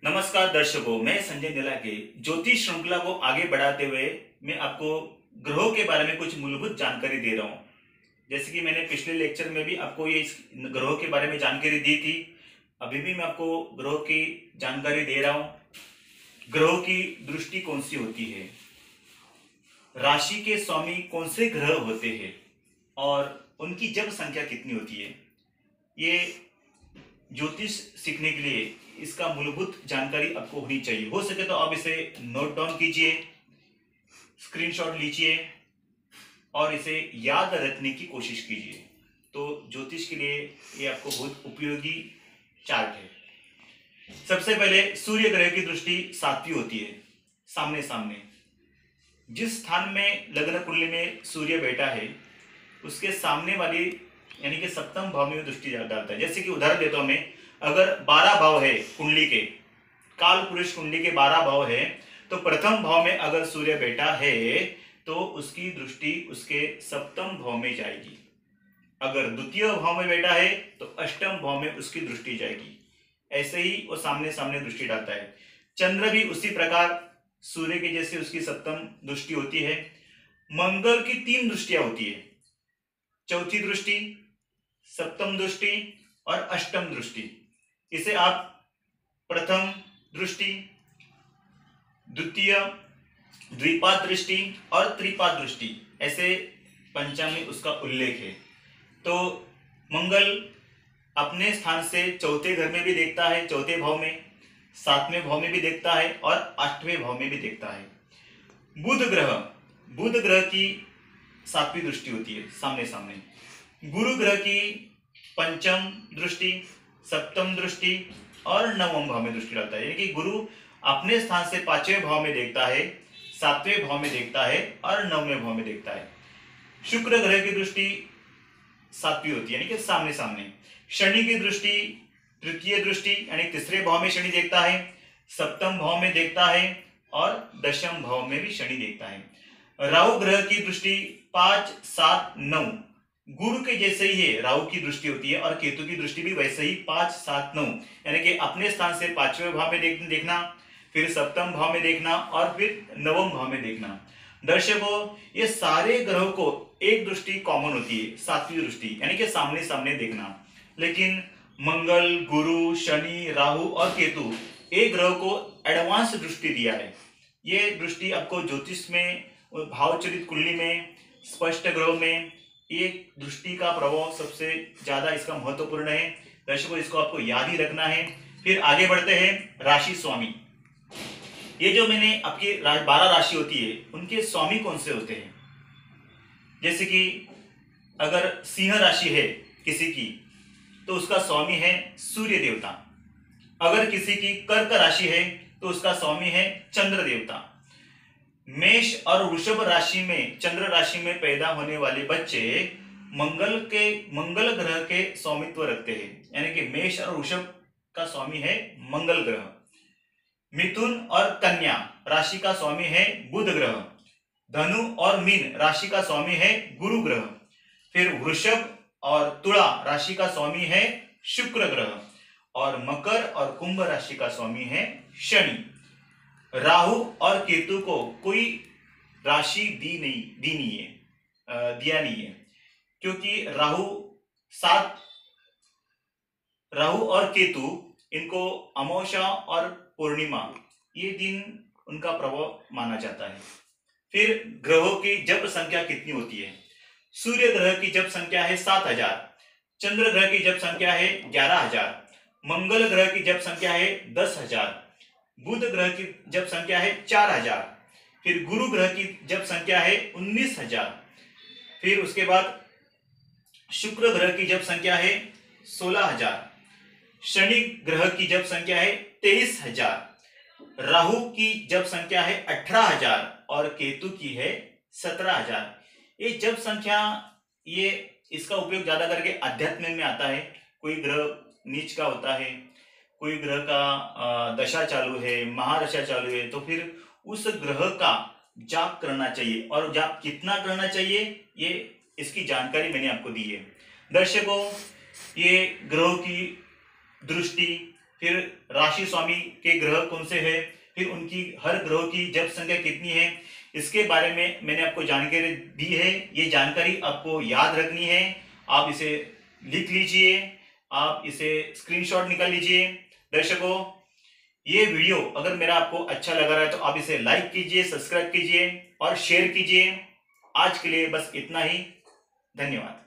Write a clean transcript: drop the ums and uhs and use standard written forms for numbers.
नमस्कार दर्शकों, मैं संजय नीला के ज्योतिष श्रृंखला को आगे बढ़ाते हुए मैं आपको ग्रहों के बारे में कुछ मूलभूत जानकारी दे रहा हूं। जैसे कि मैंने पिछले लेक्चर में भी आपको ये इस ग्रहों के बारे में जानकारी दी थी, अभी भी मैं आपको ग्रहों की जानकारी दे रहा हूं। ग्रहों की दृष्टि कौन सी होती है, राशि के स्वामी कौन से ग्रह होते हैं और उनकी जब संख्या कितनी होती है, ये ज्योतिष सीखने के लिए इसका मूलभूत जानकारी आपको होनी चाहिए। हो सके तो आप इसे नोट डाउन कीजिए, स्क्रीनशॉट लीजिए और इसे याद रखने की कोशिश कीजिए। तो ज्योतिष के लिए ये आपको बहुत उपयोगी चार्ट है। सबसे पहले सूर्य ग्रह की दृष्टि सातवीं होती है, सामने सामने। जिस स्थान में लग्न कुंडली में सूर्य बैठा है उसके सामने वाली यानी कि सप्तम भाव में दृष्टि डालता है। जैसे कि उदाहरण देता हूं मैं, अगर 12 भाव है कुंडली के, काल पुरुष कुंडली के 12 भाव है, तो प्रथम भाव में अगर सूर्य बैठा है तो उसकी दृष्टि उसके सप्तम भाव में जाएगी। अगर द्वितीय भाव में बैठा है तो अष्टम भाव में उसकी दृष्टि जाएगी। ऐसे ही वो सामने सामने दृष्टि डालता है। चंद्र भी उसी प्रकार सूर्य के जैसे उसकी सप्तम दृष्टि होती है। मंगल की 3 दृष्टियां होती है, चौथी दृष्टि, सप्तम दृष्टि और अष्टम दृष्टि। इसे आप प्रथम दृष्टि, द्वितीय, द्विपाद दृष्टि और त्रिपाद दृष्टि, ऐसे पंचांग में उसका उल्लेख है। तो मंगल अपने स्थान से चौथे घर में भी देखता है, चौथे भाव में, 7वें भाव में भी देखता है और 8वें भाव में भी देखता है। बुध ग्रह की 7वीं दृष्टि होती है, सामने सामने। गुरु ग्रह की पंचम दृष्टि, सप्तम दृष्टि और 9वें भाव में दृष्टि डालता है। यानी कि गुरु अपने स्थान से 5वें भाव में देखता है, 7वें भाव में देखता है और 9वें भाव में देखता है। शुक्र ग्रह की दृष्टि 7वीं होती है, यानी कि सामने सामने। शनि की दृष्टि तृतीय दृष्टि यानी तीसरे भाव में शनि देखता है, सप्तम भाव में देखता है और दशम भाव में भी शनि देखता है। राहु ग्रह की दृष्टि 5, 7, 9 गुरु के जैसे ही है, राहु की दृष्टि होती है और केतु की दृष्टि भी वैसे ही 5, 7, 9 यानी कि अपने स्थान से 5वें भाव में देखना, फिर सप्तम भाव में देखना और फिर 9वें भाव में देखना। दर्शकों, ये सारे ग्रहों को एक दृष्टि कॉमन होती है, 7वीं दृष्टि, यानी कि सामने सामने देखना। लेकिन मंगल, गुरु, शनि, राहु और केतु एक ग्रह को एडवांस दृष्टि दिया है। ये दृष्टि आपको ज्योतिष में, भावचरित कुंडली में, स्पष्ट ग्रहों में एक दृष्टि का प्रभाव सबसे ज्यादा इसका महत्वपूर्ण है। दर्शकों, इसको आपको याद ही रखना है। फिर आगे बढ़ते हैं, राशि स्वामी। ये जो मैंने आपकी 12 राशि होती है, उनके स्वामी कौन से होते हैं। जैसे कि अगर सिंह राशि है किसी की तो उसका स्वामी है सूर्य देवता। अगर किसी की कर्क राशि है तो उसका स्वामी है चंद्र देवता। मेष और वृषभ राशि में, चंद्र राशि में पैदा होने वाले बच्चे मंगल ग्रह के स्वामित्व रखते हैं, यानी कि मेष और वृषभ का स्वामी है मंगल ग्रह। मिथुन और कन्या राशि का स्वामी है बुध ग्रह। धनु और मीन राशि का स्वामी है गुरु ग्रह। फिर वृषभ और तुला राशि का स्वामी है शुक्र ग्रह और मकर और कुंभ राशि का स्वामी है शनि। राहु और केतु को कोई राशि दिया नहीं है, क्योंकि राहु और केतु, इनको अमावस्या और पूर्णिमा ये दिन उनका प्रभाव माना जाता है। फिर ग्रहों की जप संख्या कितनी होती है। सूर्य ग्रह की जप संख्या है 7000, चंद्र ग्रह की जप संख्या है 11000, मंगल ग्रह की जप संख्या है 10000, बुध ग्रह की जप संख्या है 4000, फिर गुरु ग्रह की जप संख्या है 19000, फिर उसके बाद शुक्र ग्रह की जप संख्या है 16000, शनि ग्रह की जप संख्या है 23000, राहु की जप संख्या है 18000 और केतु की है 17000। ये जप संख्या, ये इसका उपयोग ज्यादा करके अध्यात्म में आता है। कोई ग्रह नीच का होता है, कोई ग्रह का दशा चालू है, महादशा चालू है, तो फिर उस ग्रह का जाप करना चाहिए। और जाप कितना करना चाहिए, ये इसकी जानकारी मैंने आपको दी है। दर्शकों, ये ग्रहों की दृष्टि फिर राशि स्वामी के ग्रह कौन से है, फिर उनकी हर ग्रह की जप संख्या कितनी है, इसके बारे में मैंने आपको जानकारी दी है। ये जानकारी आपको याद रखनी है। आप इसे लिख लीजिए, आप इसे स्क्रीनशॉट निकाल लीजिए। दर्शकों, ये वीडियो अगर मेरा आपको अच्छा लग रहा है तो आप इसे लाइक कीजिए, सब्सक्राइब कीजिए और शेयर कीजिए। आज के लिए बस इतना ही। धन्यवाद।